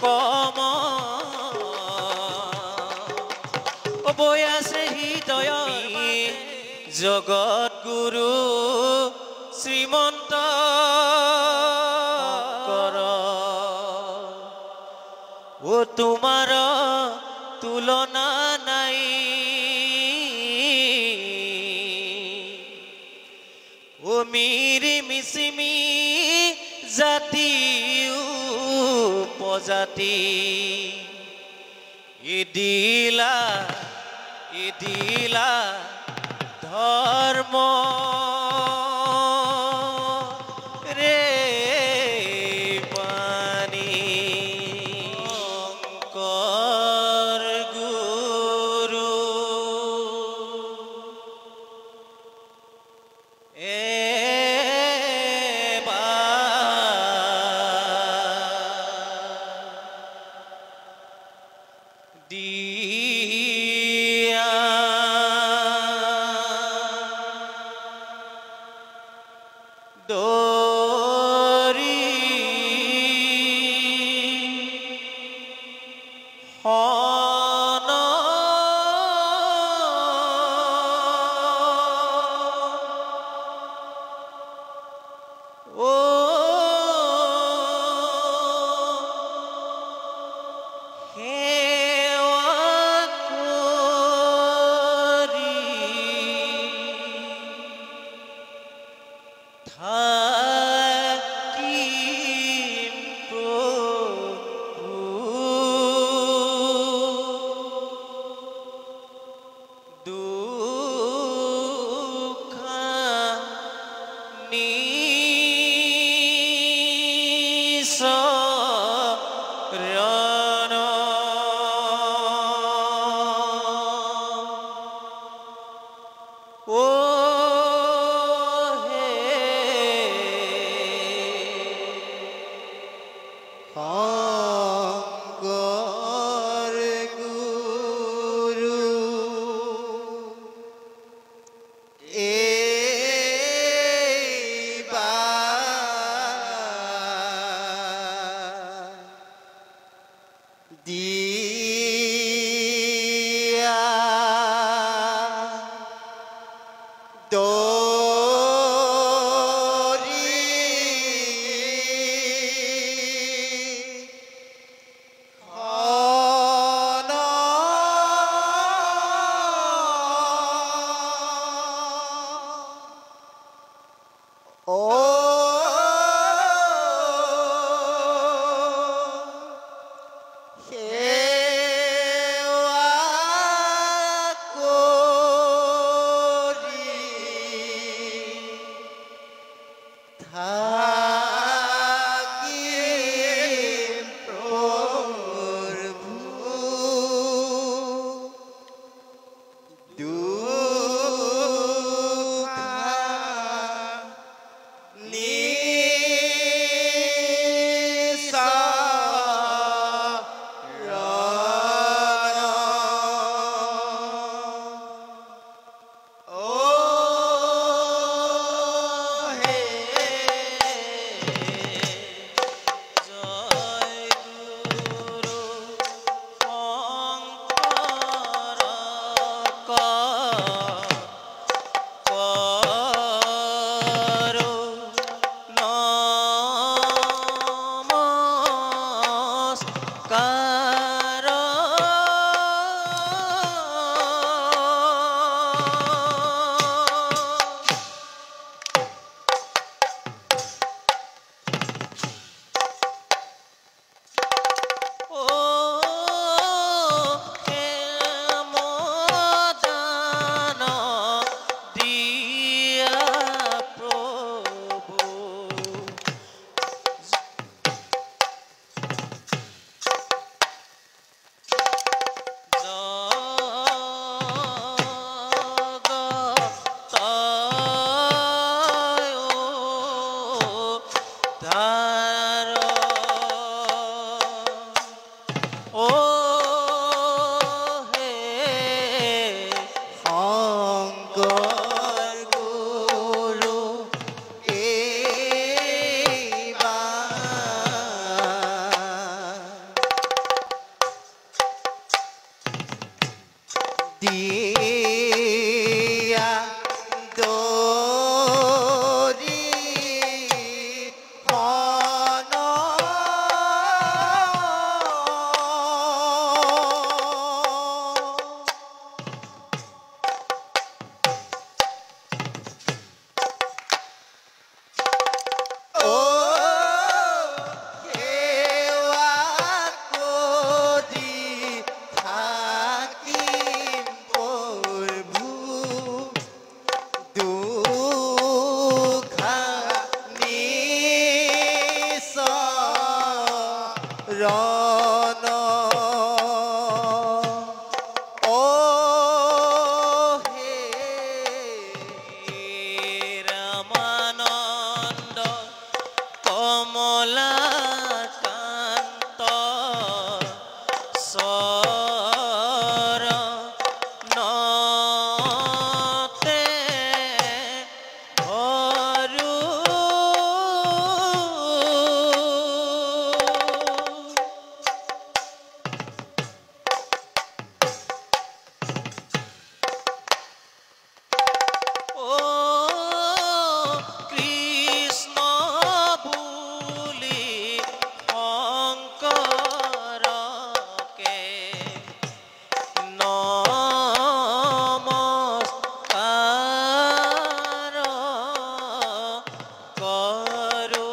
পম বৈ আছে হৃদয় জগত গুৰু শ্ৰীমন্ত কৰ ও তোমাৰ তুলনা নাই ও মিৰি মিচিমি জাতি উপজাতি ইদিলা ধৰ্ম ৰে পানী শংকৰ গুৰু দিয়া দৰি মন ৰণ ও হে ৰামানন্দ কমলা কান্ত শৰণতে ভৰো কৃষ্ণ বুলি শংকৰকে নমস্কাৰ কৰো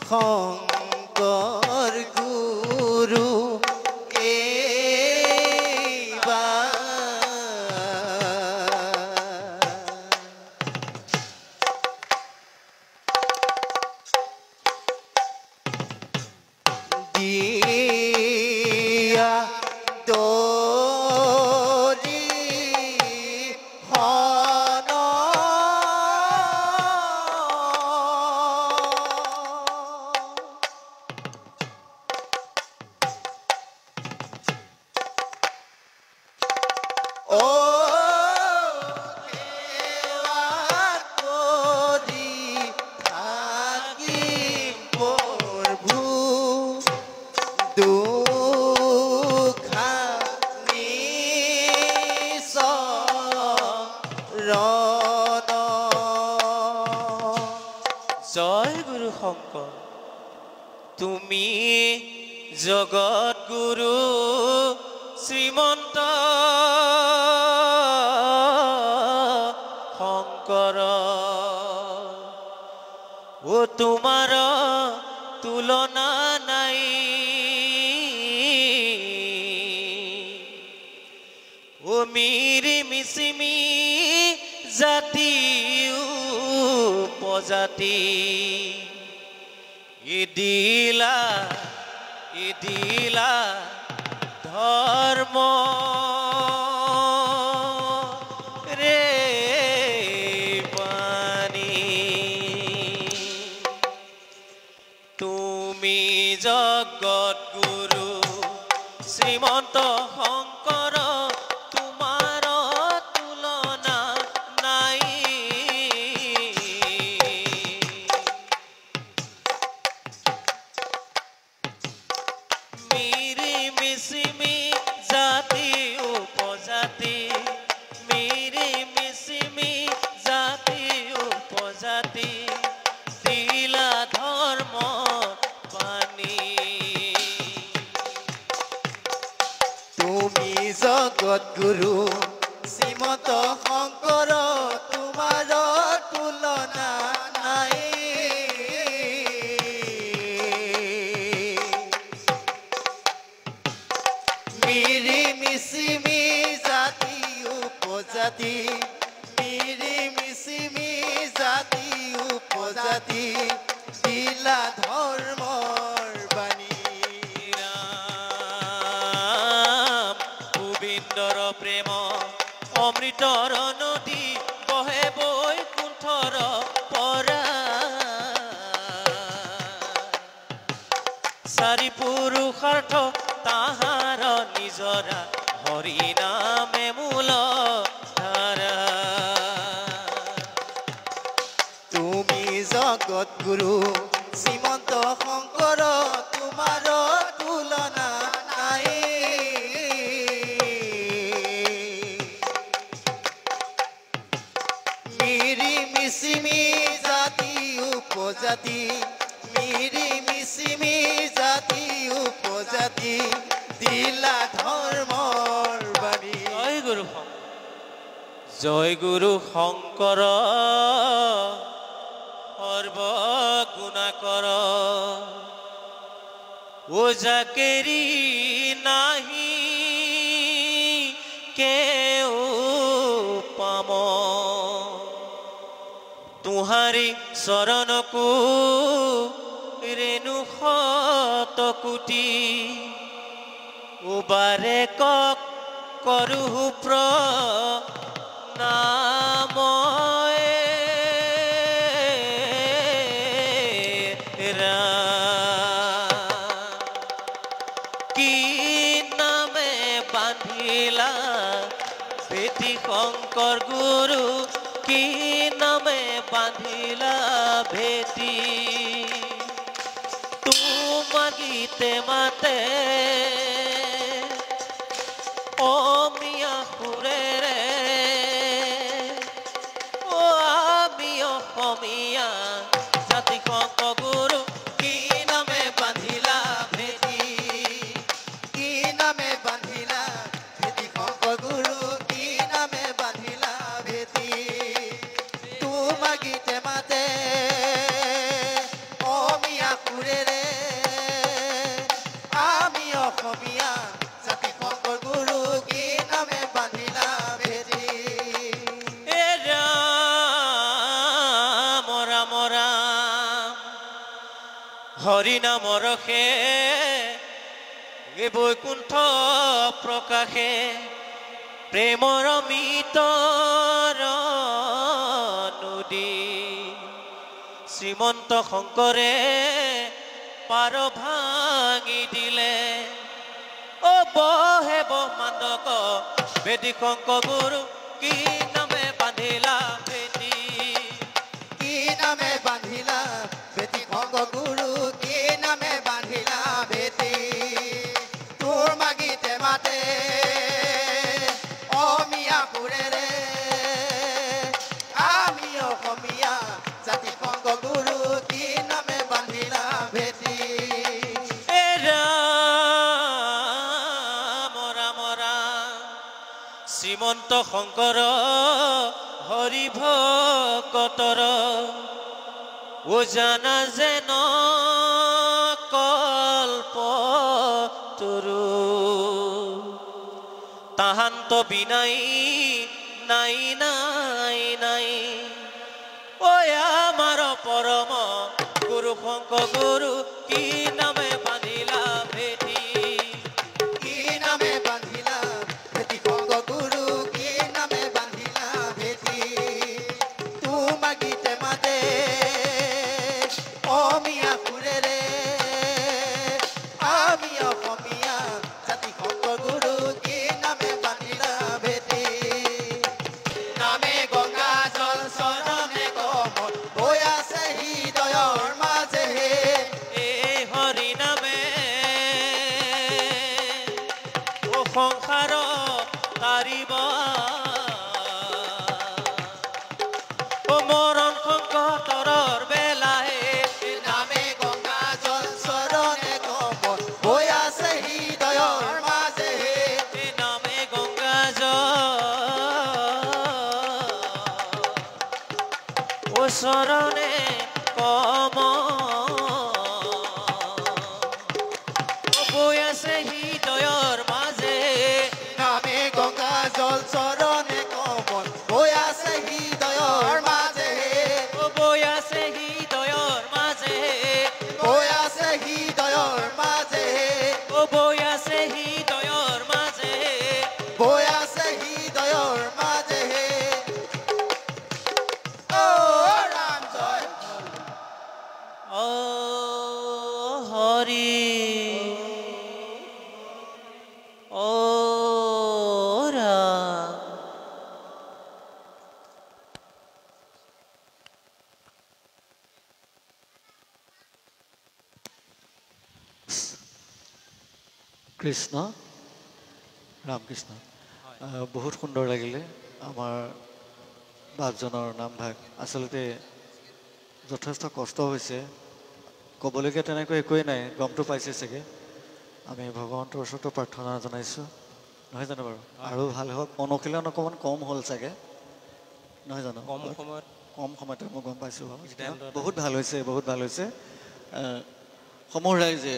শংকৰ গুৰু দিয়া দৰি হন ও সেৱা কৰি থাকিম প্ৰভু দুখা নিচৰণ জয় গুৰু শংকৰ তুমি জগত গুৰু শ্ৰীমন্ত শংকৰ ও তোমাৰ তুলনা নাই ও মিৰি মিচিমি জাতি উপজাতি ইদিলা ধৰ্ম ৰে পানী তুমি জগত গুৰু শ্ৰীমন্ত শংকৰ তোমাৰ তুলনা নাই মিৰি মিচিমি জাতি উপজাতি মিৰি মিচিমি জাতি উপজাতি দিলা ধৰ্ম পানী তুমি জগত গুৰু শ্ৰীমন্ত শংকৰ তোমাৰ তুলনা নাই মিৰি মিচিমি জাতি উপজাতি মিৰি মিচিমি জাতি উপজাতি দিলা ধৰ্মৰ বাণী গোবিন্দৰ প্ৰেম অমৃতৰ নদী বহে বৈকুণ্ঠৰ পৰা চাৰি পুৰুষাৰ্থ তাহাৰ নিজৰা হৰি নামে মূল ধাৰা তুমি জগত গুৰু শ্ৰীমন্ত শংকৰ তোমাৰ তুলনা নাই মিৰি মিচিমি জাতি উপজাতি মিৰি মিচিমি জাতি উপজাতি দিলা ধৰ্মৰ বাণী জয় গুৰু শংকৰ সৰ্বগুণাকৰ ওজাকেৰি নাহি কেও পাম তুহাৰি চৰণকো ৰেণু শত কোটি উবাৰে কক কৰো প্ৰণাময় কি নামে বান্ধিলা ভেটি শংকৰ গুৰু কি নামে বান্ধিলা ভেটি তোমাক গীতে মাতে অমিয়া সুৰেৰে অ আমি অসমীয়া জাতি শংকৰ গুৰু কি নামে বান্ধিলা ভেটি কি নামে বান্ধিলা ভেটি শংকৰ গুৰু কি নামে বান্ধিলা ভেটি তোমাক গীতে মাতে অমিয়া সুৰেৰে আমি অসমীয়া জাতি শংকৰ গুৰু কি নামে বান্ধিলা ভেটি এ ৰাম ৰাম ৰাম হৰি নাম ৰখে এ বৈকুণ্ঠ প্ৰকাশে প্ৰেমৰ মিতৰ নদী শ্ৰীমন্ত শংকৰে পাৰ ভাঙি দিলে অ বহে ব্ৰহ্মাণ্ডক বেদী শংকৰ গুৰু কি নামে বান্ধিলা ভেটি কি নামে বান্ধিলা ভেটি শংকৰ গুৰু কি নামে বান্ধিলা ভেটি তোৰ মাগিতে মাতে অমিয়া সুৰেৰে আমি অসমীয়া জাতি শংকৰ গুৰু কি নামে বান্ধিলা ভেটি এ ৰাম ৰাম ৰাম শ্ৰীমন্ত শংকৰ হৰি ভকতৰ ও জানা যেন কল্প তৰু তাহান্ত বিনাই নাই নাই নাই ঐ আমাৰ পৰম গুৰু শংকৰ গুৰু কি নামে বান্ধিলা ভেটি কি নামে বান্ধিলা ভেটি শংকৰ গুৰু কি নামে বান্ধিলা ভেটি তোমাক গীতে মাতে অমিয়া সুৰেৰে আমি অসমীয়া জাতি শংকৰ গুৰু কি নামে বান্ধিলা ভেটি নামে গংগা জল চৰণে কমল হৈ আছে হৃদয়ৰ মাজে এই হৰি নামে ও সংসাৰ তাৰিব ও মৰণ সংকটৰ বেলাহে নামে গংগা জল চৰণে কমল হৈ আছে হৃদয়ৰ মাজে এই নামে গংগা ও চৰণে কম বৈ আছে হৃদয়ৰ মাজে নামে গংগা জল চৰণে কমল হৈ আছে হৃদয়ৰ মাজে বৈ আছে হৃদয়ৰ মাজে হৈ আছে হৃদয়ৰ মাজে বৈ আছে হৃদয়ৰ মাজে হৈ আছে হৃদয়ৰ মাজে অ ৰাম জয় কৃষ্ণ ৰামকৃষ্ণ বহুত সুন্দৰ লাগিলে আমাৰ বাপজনৰ নামভাগ আচলতে যথেষ্ট কষ্ট হৈছে ক'বলগীয়া তেনেকৈ একোৱেই নাই গমটো পাইছে চাগে আমি ভগৱন্তৰ ওচৰতো প্ৰাৰ্থনা জনাইছোঁ নহয় জানো বাৰু আৰু ভাল হওক অনুশীলন অকণমান কম হ'ল চাগে নহয় জানো কম সময়তে মই গম পাইছোঁ বহুত ভাল হৈছে সমূহ ৰাইজে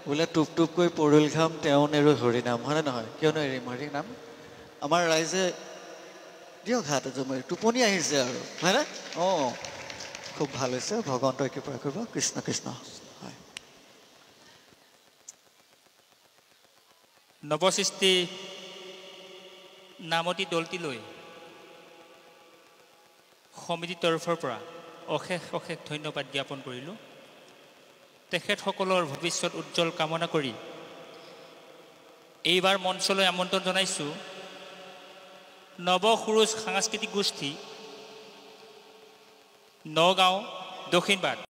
বোলে টুপ টুপকৈ পৰিল ঘাম তেওঁ নেৰো হৰিনাম হয়নে নহয় কিয়নো এৰিম হৰিনাম আমাৰ ৰাইজে দিয়ক হাত জমাই টোপনি আহিছে আৰু হয়নে অঁ খুব ভাল হৈছে ভগৱন্তই কৃপা কৰিব কৃষ্ণ কৃষ্ণ হয় নৱসৃষ্টি নামতি দলটিলৈ সমিতিৰ তৰফৰ পৰা অশেষ অশেষ ধন্যবাদ জ্ঞাপন কৰিলোঁ তেখেতসকলৰ ভৱিষ্যত উজ্জ্বল কামনা কৰি এইবাৰ মঞ্চলৈ আমন্ত্ৰণ জনাইছোঁ নৱসুৰুজ সাংস্কৃতিক গোষ্ঠী নগাঁও দক্ষিণবাট